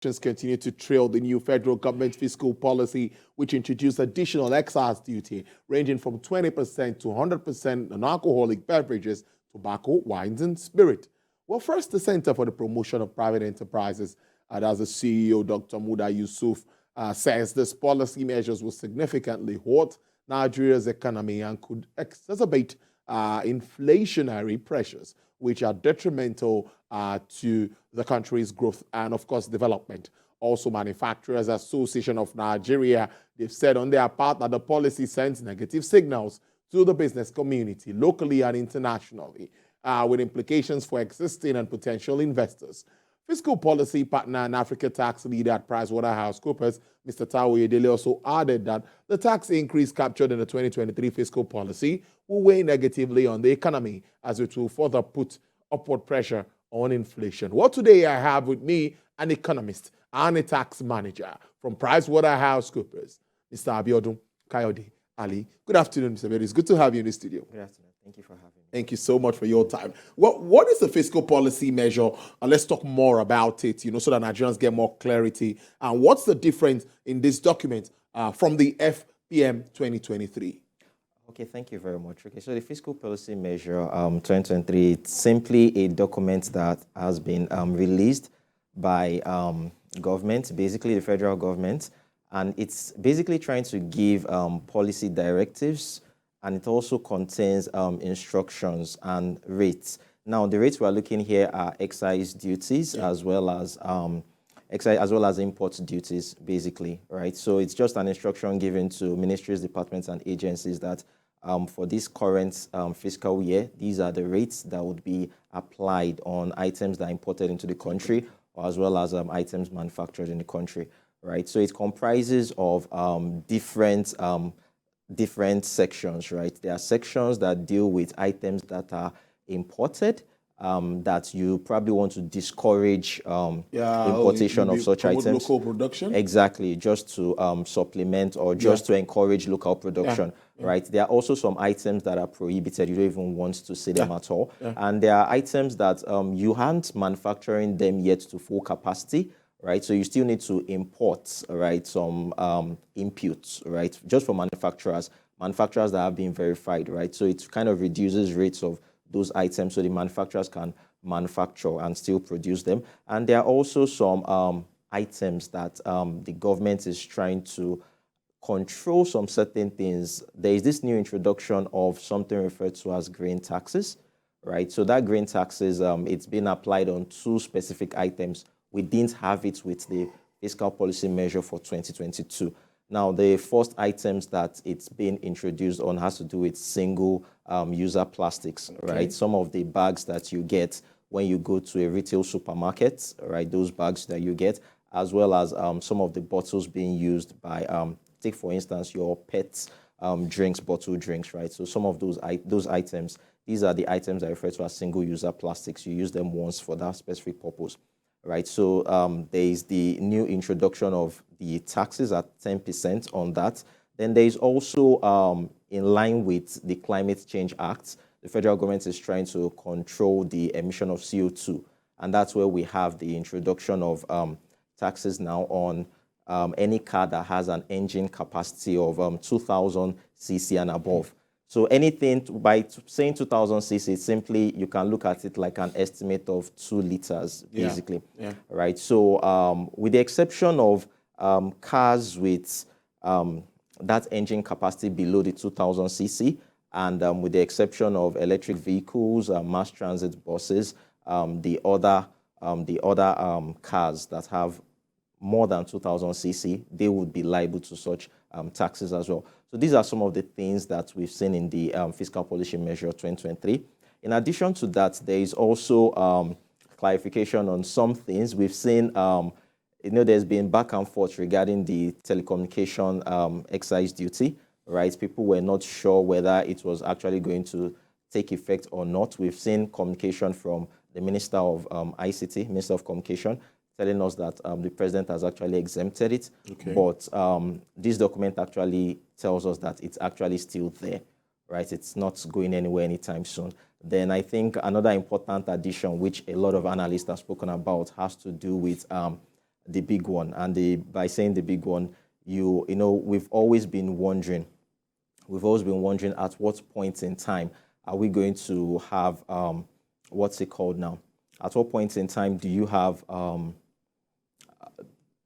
Continue to trail the new federal government fiscal policy, which introduced additional excise duty ranging from 20% to 100% on alcoholic beverages, tobacco, wines, and spirit. Well, first, the Center for the Promotion of Private Enterprises, as the CEO, Dr. Muda Yusuf, says this policy measures will significantly hurt Nigeria's economy and could exacerbate inflationary pressures, which are detrimental to the country's growth and, of course, development. Also, Manufacturers Association of Nigeria, they've said on their part that the policy sends negative signals to the business community, locally and internationally, with implications for existing and potential investors. Fiscal policy partner and Africa tax leader at PricewaterhouseCoopers, Mr. Tao Oyedele, also added that the tax increase captured in the 2023 fiscal policy will weigh negatively on the economy, as it will further put upward pressure on inflation. Well, today I have with me an economist and a tax manager from PricewaterhouseCoopers, Mr. Abiodun Kayode Ali. Good afternoon, Mr. Abiodun. It's good to have you in the studio. Good afternoon. Thank you for having me. Thank you so much for your time. Well, what is the fiscal policy measure? Let's talk more about it, so that Nigerians get more clarity. And what's the difference in this document from the FPM 2023? Okay, thank you very much. Okay, so the fiscal policy measure 2023, it's simply a document that has been released by government, basically the federal government, and it's basically trying to give policy directives, and it also contains instructions and rates. Now, the rates we're looking here are excise duties, as well as import duties, basically, right? So it's just an instruction given to ministries, departments, and agencies that for this current fiscal year, these are the rates that would be applied on items that are imported into the country, or as well as items manufactured in the country, right? So it comprises of different sections, right? There are sections that deal with items that are imported, that you probably want to discourage importation of such items. Local production? Exactly, just to supplement or just to encourage local production, right? There are also some items that are prohibited. You don't even want to see them at all. And there are items that you aren't manufacturing them yet to full capacity, right? So you still need to import, right, some inputs, right, just for manufacturers that have been verified, right? So it kind of reduces rates of those items so the manufacturers can manufacture and still produce them. And there are also some items that the government is trying to control some certain things. There is this new introduction of something referred to as grain taxes, right? So that grain taxes, it's been applied on two specific items. We didn't have it with the fiscal policy measure for 2022. Now, the first items that it's been introduced on has to do with single-user plastics, right? Some of the bags that you get when you go to a retail supermarket, right? Those bags that you get, as well as some of the bottles being used by, take for instance, your pets' drinks, bottled drinks, right? So some of those items, these are the items I refer to as single-user plastics. You use them once for that specific purpose. Right, so there is the new introduction of the taxes at 10% on that. Then there is also, in line with the Climate Change Act, the federal government is trying to control the emission of CO2. And that's where we have the introduction of taxes now on any car that has an engine capacity of 2,000 cc and above. So anything, by saying 2,000 cc, simply you can look at it like an estimate of 2 liters, basically, right? So with the exception of cars with that engine capacity below the 2,000 cc, and with the exception of electric vehicles, mass transit buses, the other cars that have more than 2,000 cc, they would be liable to such taxes as well. So these are some of the things that we've seen in the fiscal policy measure 2023. In addition to that, there is also clarification on some things. We've seen, there's been back and forth regarding the telecommunication excise duty, right? People were not sure whether it was actually going to take effect or not. We've seen communication from the Minister of ICT, Minister of Communication, telling us that the president has actually exempted it. But this document actually tells us that it's actually still there, right? It's not going anywhere anytime soon. Then I think another important addition, which a lot of analysts have spoken about, has to do with the big one. And by saying the big one, you know, we've always been wondering at what point in time are we going to have, what's it called now? At what point in time do you have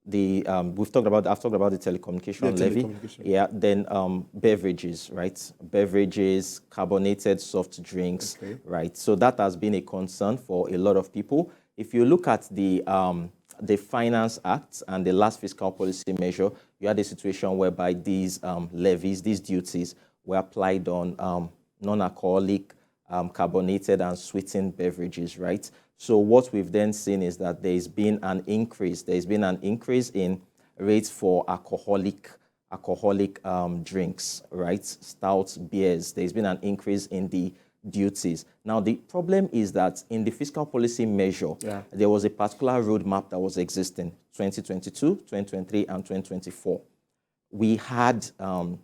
I've talked about the telecommunication levy. Yeah, then beverages, right? Beverages, carbonated soft drinks, right? So that has been a concern for a lot of people. If you look at the Finance Act and the last fiscal policy measure, you had a situation whereby these levies, these duties, were applied on non-alcoholic, carbonated and sweetened beverages, right? So what we've then seen is that there's been an increase. There's been an increase in rates for alcoholic drinks, right? Stouts, beers. There's been an increase in the duties. Now, the problem is that in the fiscal policy measure, there was a particular roadmap that was existing, 2022, 2023, and 2024. We had an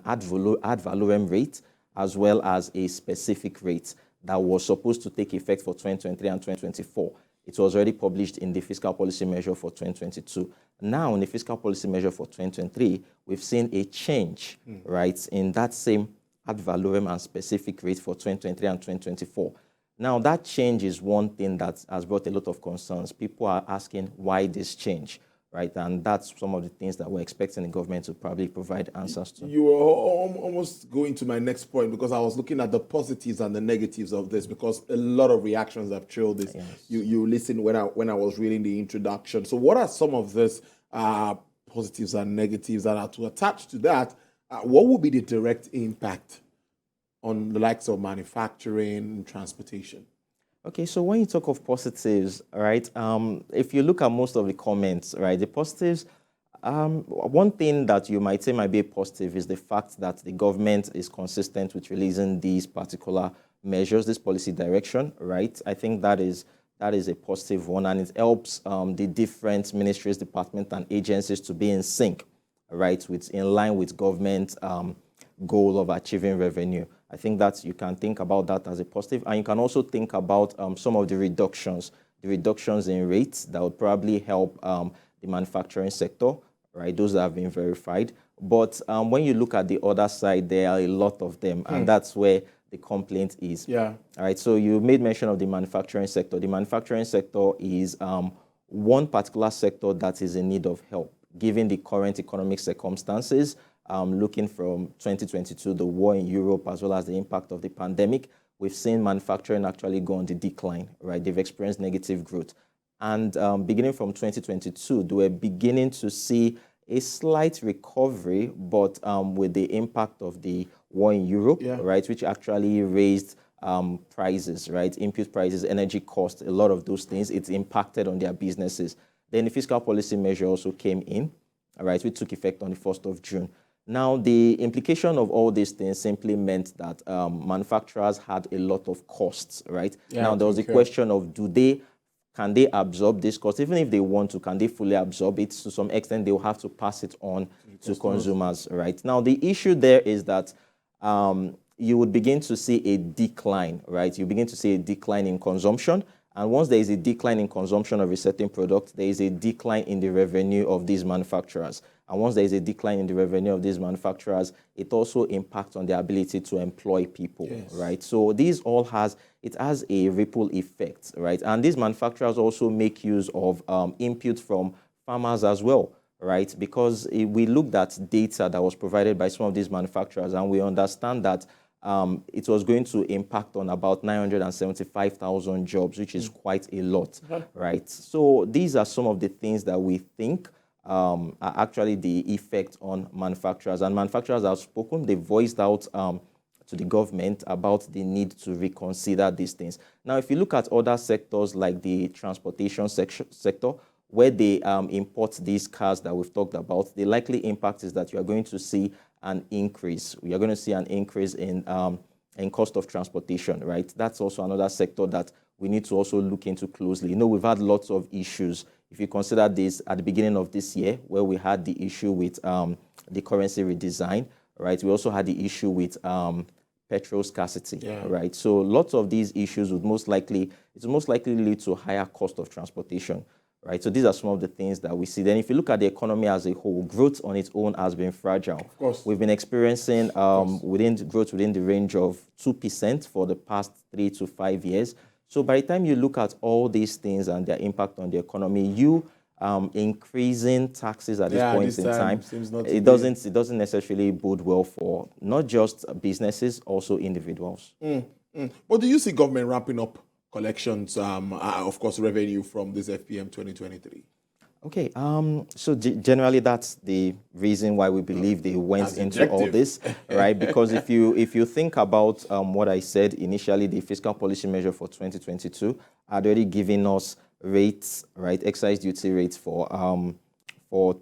ad valorem rate as well as a specific rate that was supposed to take effect for 2023 and 2024. It was already published in the fiscal policy measure for 2022. Now, in the fiscal policy measure for 2023, we've seen a change, right, in that same ad valorem and specific rate for 2023 and 2024. Now, that change is one thing that has brought a lot of concerns. People are asking why this change, right? And that's some of the things that we're expecting the government to probably provide answers to. You were almost going to my next point, because I was looking at the positives and the negatives of this, because a lot of reactions have trailed this. Yes. You listened when I was reading the introduction. So what are some of these positives and negatives that are to attach to that? What will be the direct impact on the likes of manufacturing and transportation? Okay, so when you talk of positives, right, if you look at most of the comments, right, the positives, one thing that you might say might be a positive is the fact that the government is consistent with releasing these particular measures, this policy direction, right? I think that is a positive one, and it helps the different ministries, departments, and agencies to be in sync, right, in line with government goal of achieving revenue. I think that you can think about that as a positive, and you can also think about some of the reductions in rates that would probably help the manufacturing sector, right? Those that have been verified. But when you look at the other side, there are a lot of them, and that's where the complaint is. Yeah. All right. So you made mention of the manufacturing sector. The manufacturing sector is one particular sector that is in need of help, given the current economic circumstances. Looking from 2022, the war in Europe, as well as the impact of the pandemic, we've seen manufacturing actually go on the decline, right? They've experienced negative growth. And beginning from 2022, they were beginning to see a slight recovery, but with the impact of the war in Europe, right, which actually raised prices, right? Input prices, energy costs, a lot of those things, it's impacted on their businesses. Then the fiscal policy measure also came in, right, which took effect on the 1st of June. Now, the implication of all these things simply meant that manufacturers had a lot of costs, right? Now, there was a question of can they absorb this cost? Even if they want to, can they fully absorb it? To some extent, they will have to pass it on to consumers, right? Now, the issue there is that you would begin to see a decline, right? You begin to see a decline in consumption. And once there is a decline in consumption of a certain product, there is a decline in the revenue of these manufacturers. And once there is a decline in the revenue of these manufacturers, it also impacts on their ability to employ people, right? So these all has a ripple effect, right? And these manufacturers also make use of input from farmers as well, right? Because we looked at data that was provided by some of these manufacturers, and we understand that it was going to impact on about 975,000 jobs, which is quite a lot, right? So these are some of the things that we think are actually the effect on manufacturers. And manufacturers have spoken, they voiced out to the government about the need to reconsider these things. Now, if you look at other sectors like the transportation sector, where they import these cars that we've talked about, the likely impact is that you are going to see an increase. We are going to see an increase in cost of transportation, right? That's also another sector that we need to also look into closely. You know, we've had lots of issues. If you consider this at the beginning of this year, where we had the issue with the currency redesign, right? We also had the issue with petrol scarcity, right? So lots of these issues would most likely lead to higher cost of transportation, right? So these are some of the things that we see. Then if you look at the economy as a whole, growth on its own has been fragile. Of course. We've been experiencing growth within the range of 2% for the past 3 to 5 years. So by the time you look at all these things and their impact on the economy, increasing taxes at this point in time, it doesn't necessarily bode well for not just businesses, also individuals. But do you see government ramping up collections, of course, revenue from this FPM 2023? Okay, so generally that's the reason why we believe they went into all this, right? Because if you think about what I said initially, the fiscal policy measure for 2022 had already given us rates, right, excise duty rates for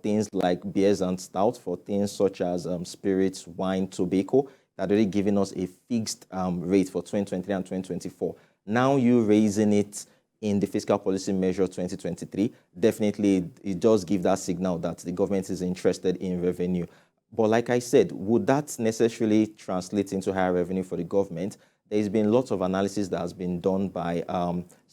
things like beers and stout, for things such as spirits, wine, tobacco, that already given us a fixed rate for 2023 and 2024. Now you raising it in the fiscal policy measure 2023, definitely it does give that signal that the government is interested in revenue. But like I said, would that necessarily translate into higher revenue for the government? There's been lots of analysis that has been done by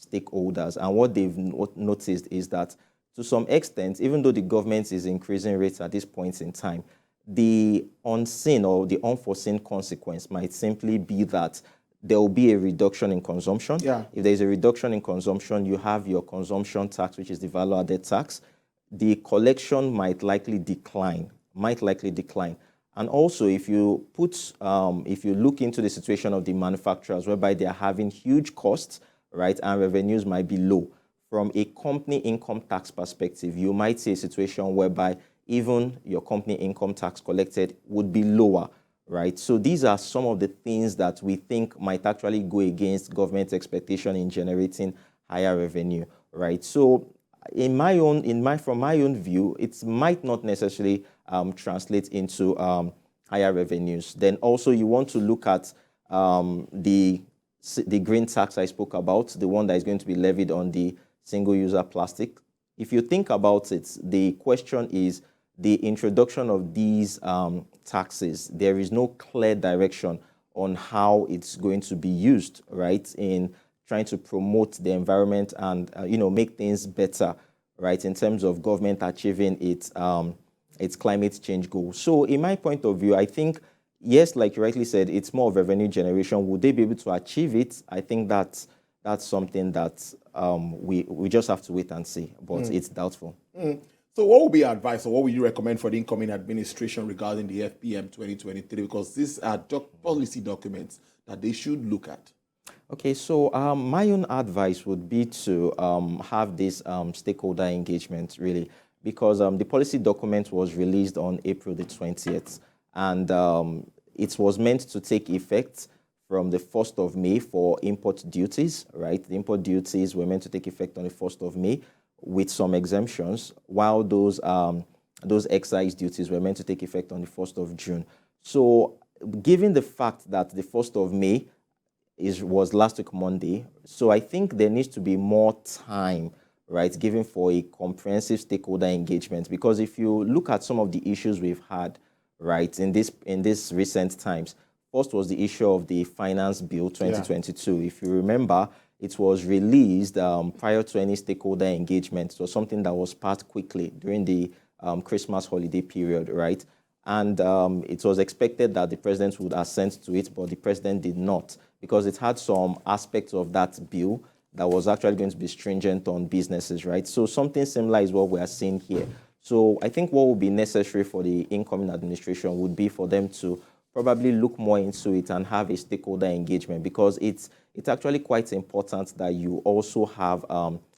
stakeholders, and what they've noticed is that to some extent, even though the government is increasing rates at this point in time, the unseen or the unforeseen consequence might simply be that there will be a reduction in consumption. Yeah. If there's a reduction in consumption, you have your consumption tax, which is the value-added tax. The collection might likely decline. And also, if you look into the situation of the manufacturers, whereby they are having huge costs, right, and revenues might be low. From a company income tax perspective, you might see a situation whereby even your company income tax collected would be lower, right? So these are some of the things that we think might actually go against government expectation in generating higher revenue, right? So from my own view, it might not necessarily translate into higher revenues. Then also you want to look at the green tax I spoke about, the one that is going to be levied on the single-user plastic. If you think about it, the question is the introduction of these taxes. There is no clear direction on how it's going to be used, right, in trying to promote the environment and make things better, right, in terms of government achieving its climate change goals. So in my point of view, I think, yes, like you rightly said, it's more of revenue generation. Would they be able to achieve it? I think that's something that we just have to wait and see, but it's doubtful. So what would be your advice, or what would you recommend for the incoming administration regarding the FPM 2023? Because these are policy documents that they should look at. Okay, so my own advice would be to have this stakeholder engagement, really, because the policy document was released on April the 20th, and it was meant to take effect from the 1st of May for import duties, right? The import duties were meant to take effect on the 1st of May with some exemptions, while those excise duties were meant to take effect on the 1st of June. So given the fact that the 1st of May was last week Monday, so I think there needs to be more time, right, given for a comprehensive stakeholder engagement, because if you look at some of the issues we've had, right, in this recent times, first was the issue of the Finance Bill 2022. Yeah. If you remember, it was released prior to any stakeholder engagement. So something that was passed quickly during the Christmas holiday period, right? And it was expected that the president would assent to it, but the president did not, because it had some aspects of that bill that was actually going to be stringent on businesses, right? So something similar is what we are seeing here. So I think what would be necessary for the incoming administration would be for them to probably look more into it and have a stakeholder engagement, because it's actually quite important that you also have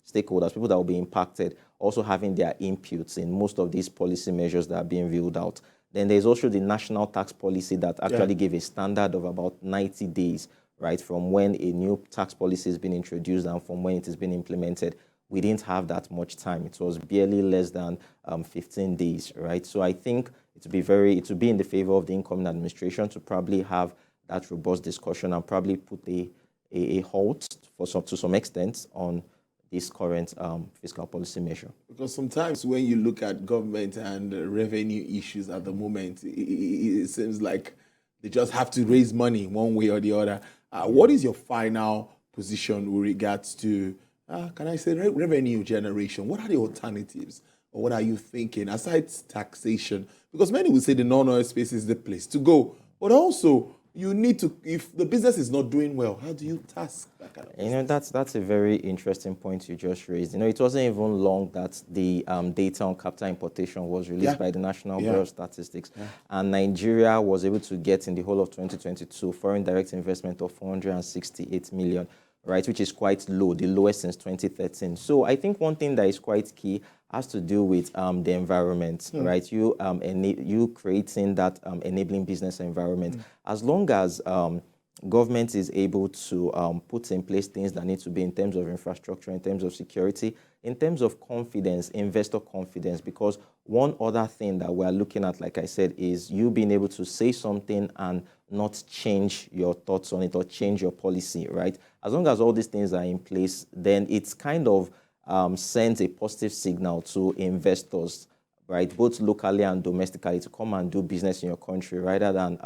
stakeholders, people that will be impacted, also having their inputs in most of these policy measures that are being rolled out. Then there's also the national tax policy that actually gave a standard of about 90 days, right, from when a new tax policy has been introduced and from when it has been implemented. We didn't have that much time. It was barely less than 15 days, right? So I think it would be in the favor of the incoming administration to probably have that robust discussion and probably put a halt to some extent on this current fiscal policy measure. Because sometimes when you look at government and revenue issues at the moment, it seems like they just have to raise money one way or the other. What is your final position with regards to can I say, revenue generation? What are the alternatives? Or what are you thinking aside taxation? Because many will say the non-oil space is the place to go. But also, you need to, if the business is not doing well, how do you task that kind of business? That's a very interesting point you just raised. It wasn't even long that the data on capital importation was released by the National Bureau of Statistics. And Nigeria was able to get in the whole of 2022 foreign direct investment of 468 million, right, which is quite low, the lowest since 2013. So I think one thing that is quite key has to do with the environment, right? You creating that enabling business environment. As long as government is able to put in place things that need to be in terms of infrastructure, in terms of security, in terms of confidence, investor confidence, because one other thing that we're looking at, like I said, is you being able to say something and not change your thoughts on it or change your policy, right? As long as all these things are in place, then it's kind of sends a positive signal to investors, right, both locally and domestically, to come and do business in your country rather than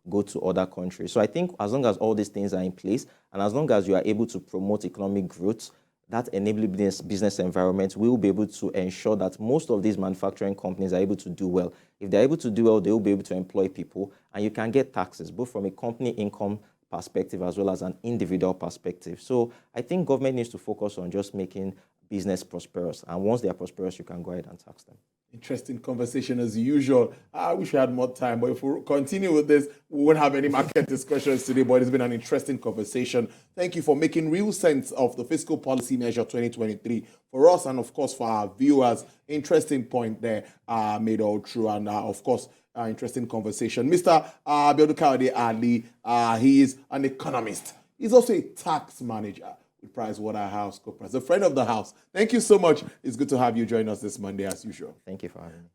go to other countries. So I think as long as all these things are in place and as long as you are able to promote economic growth, that enabling business environment will be able to ensure that most of these manufacturing companies are able to do well. If they're able to do well, they will be able to employ people, and you can get taxes, both from a company income perspective as well as an individual perspective. So I think government needs to focus on just making business prosperous. And once they are prosperous, you can go ahead and tax them. Interesting conversation as usual. I wish we had more time, but if we continue with this, we won't have any market discussions today, but it's been an interesting conversation. Thank you for making real sense of the fiscal policy measure 2023 for us and, of course, for our viewers. Interesting point there made all true, and, of course, interesting conversation. Mr. Abiodun Ali, he is an economist. He's also a tax manager with PricewaterhouseCoopers, a friend of the house. Thank you so much. It's good to have you join us this Monday as usual. Thank you for having me.